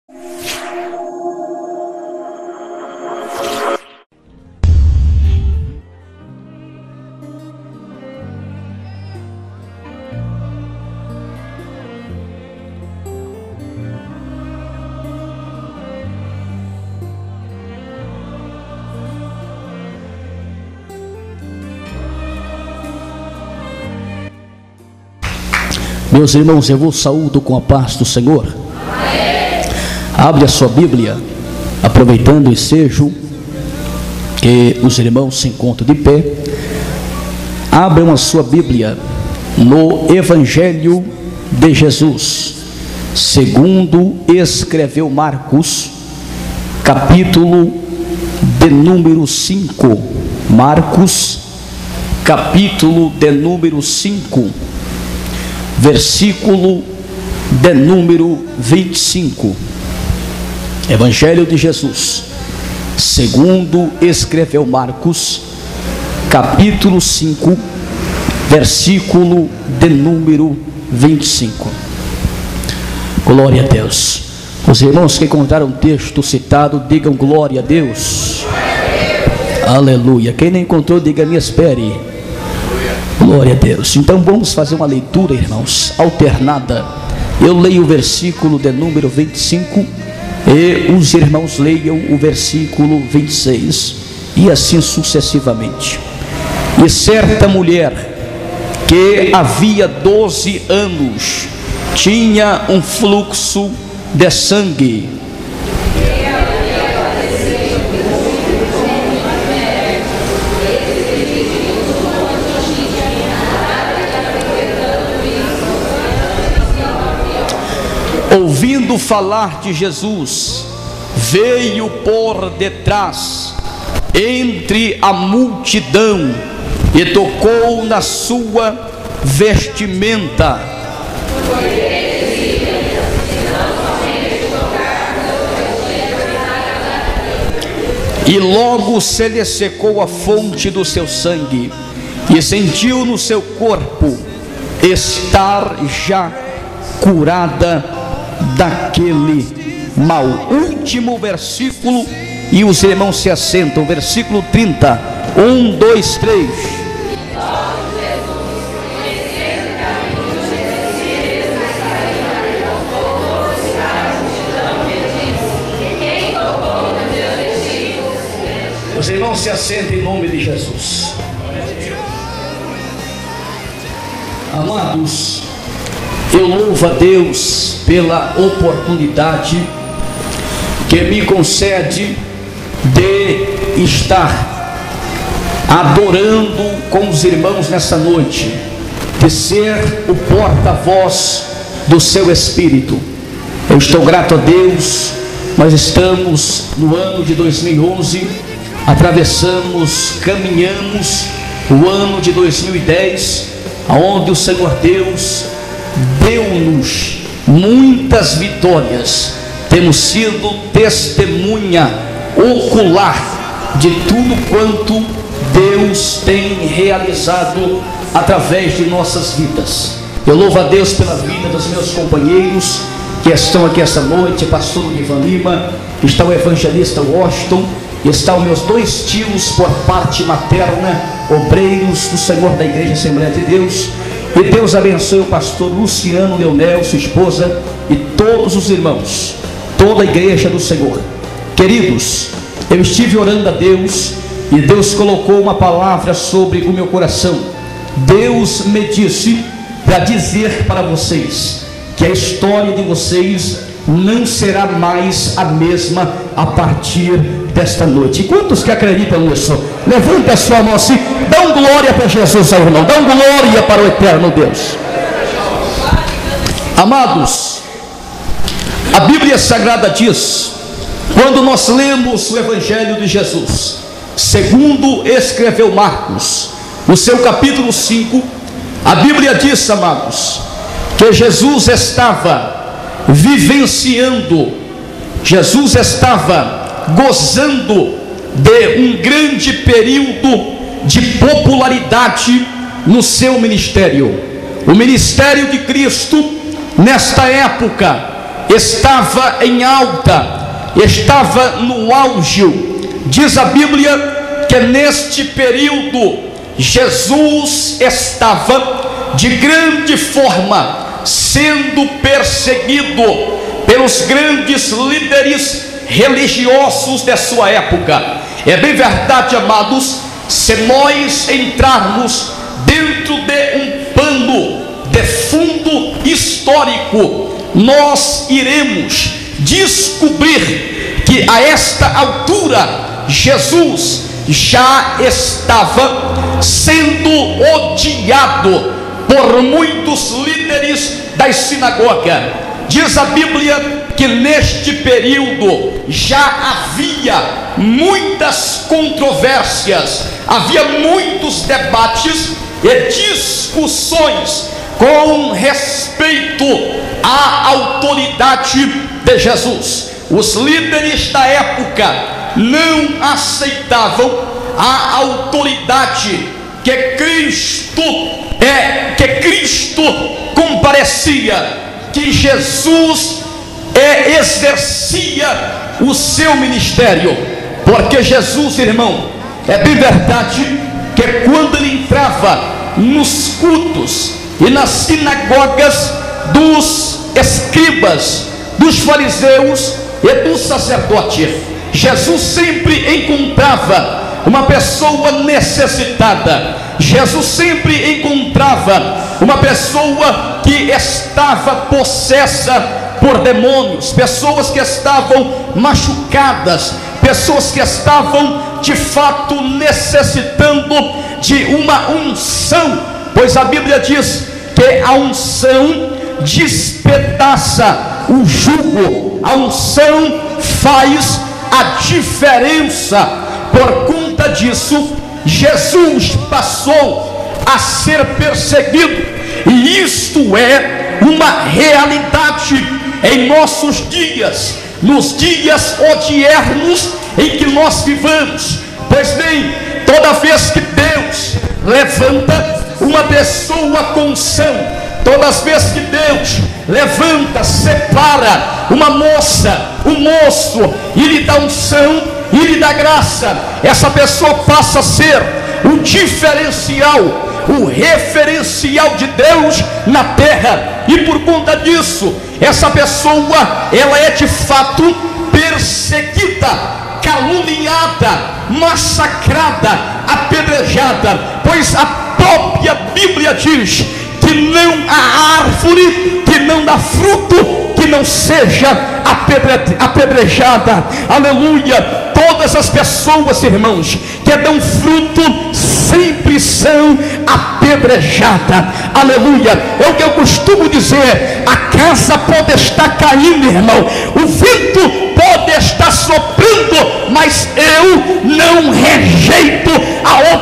Meus irmãos, eu vos saúdo com a paz do Senhor. Abre a sua Bíblia, aproveitando o ensejo que os irmãos se encontram de pé. Abram a sua Bíblia no Evangelho de Jesus, segundo escreveu Marcos, capítulo de número 5. Marcos, capítulo de número 5. Versículo de número 25. Evangelho de Jesus, segundo escreveu Marcos, capítulo 5, versículo de número 25. Glória a Deus. Os irmãos que encontraram o texto citado, digam glória a Deus. Aleluia. Quem não encontrou, diga me espere. Glória a Deus. Então vamos fazer uma leitura, irmãos, alternada. Eu leio o versículo de número 25 e os irmãos leiam o versículo 26 e assim sucessivamente. E certa mulher que havia 12 anos tinha um fluxo de sangue. Ouvindo falar de Jesus, veio por detrás, entre a multidão, e tocou na sua vestimenta. E logo se lhe secou a fonte do seu sangue, e sentiu no seu corpo estar já curada daquele mal. Último versículo, e os irmãos se assentam. Versículo 30. 1, 2, 3. Os irmãos se assentem em nome de Jesus. Amados, eu louvo a Deus pela oportunidade que me concede de estar adorando com os irmãos nessa noite, de ser o porta-voz do seu Espírito. Eu estou grato a Deus. Nós estamos no ano de 2011, atravessamos, caminhamos o ano de 2010, onde o Senhor Deus deu-nos muitas vitórias. Temos sido testemunha ocular de tudo quanto Deus tem realizado através de nossas vidas. Eu louvo a Deus pela vida dos meus companheiros que estão aqui esta noite, pastor Ivan Lima, está o evangelista Washington, estão meus dois tios por parte materna, obreiros do Senhor da Igreja Assembleia de Deus. E Deus abençoe o pastor Luciano Leonel, sua esposa, e todos os irmãos, toda a igreja do Senhor. Queridos, eu estive orando a Deus, e Deus colocou uma palavra sobre o meu coração. Deus me disse para dizer para vocês que a história de vocês não será mais a mesma a partir desta noite. E quantos que acreditam nisso? Levante a sua mão assim, dá glória para Jesus, irmão, dá glória para o eterno Deus. Amados, a Bíblia Sagrada diz, quando nós lemos o Evangelho de Jesus, segundo escreveu Marcos, no seu capítulo 5, a Bíblia diz, amados, que Jesus estava vivenciando, Jesus estava gozando de um grande período de popularidade no seu ministério. O ministério de Cristo nesta época estava em alta, estava no auge. Diz a Bíblia que neste período Jesus estava de grande forma sendo perseguido pelos grandes líderes religiosos de sua época. É bem verdade, amados, se nós entrarmos dentro de um pano de fundo histórico, nós iremos descobrir que a esta altura Jesus já estava sendo odiado por muitos líderes das sinagogas. Diz a Bíblia que neste período já havia muitas controvérsias, havia muitos debates e discussões com respeito à autoridade de Jesus. Os líderes da época não aceitavam a autoridade que Cristo comparecia, que Jesus exercia o seu ministério. Porque Jesus, irmão, é bem verdade que quando ele entrava nos cultos e nas sinagogas dos escribas, dos fariseus e dos sacerdotes, Jesus sempre encontrava uma pessoa necessitada. Jesus sempre encontrava uma pessoa que estava possessa por demônios, pessoas que estavam machucadas, pessoas que estavam de fato necessitando de uma unção, pois a Bíblia diz que a unção despedaça o jugo, a unção faz a diferença. Por conta disso, Jesus passou a ser perseguido, e isto é uma realidade em nossos dias, nos dias odiernos em que nós vivamos. Pois bem, toda vez que Deus levanta uma pessoa com unção, todas as vezes que Deus levanta, separa uma moça, um moço, e lhe dá unção, e lhe dá graça, essa pessoa passa a ser o diferencial, o referencial de Deus na terra. E por conta disso, essa pessoa, ela é de fato perseguida, caluniada, massacrada, apedrejada, pois a própria Bíblia diz que não há árvore que não dá fruto que não seja apedrejada. Aleluia. Todas as pessoas, irmãos, que dão fruto sempre são apedrejadas. Aleluia. É o que eu costumo dizer: a casa pode estar caindo, irmão, o vento pode estar soprando, mas eu não rejeito a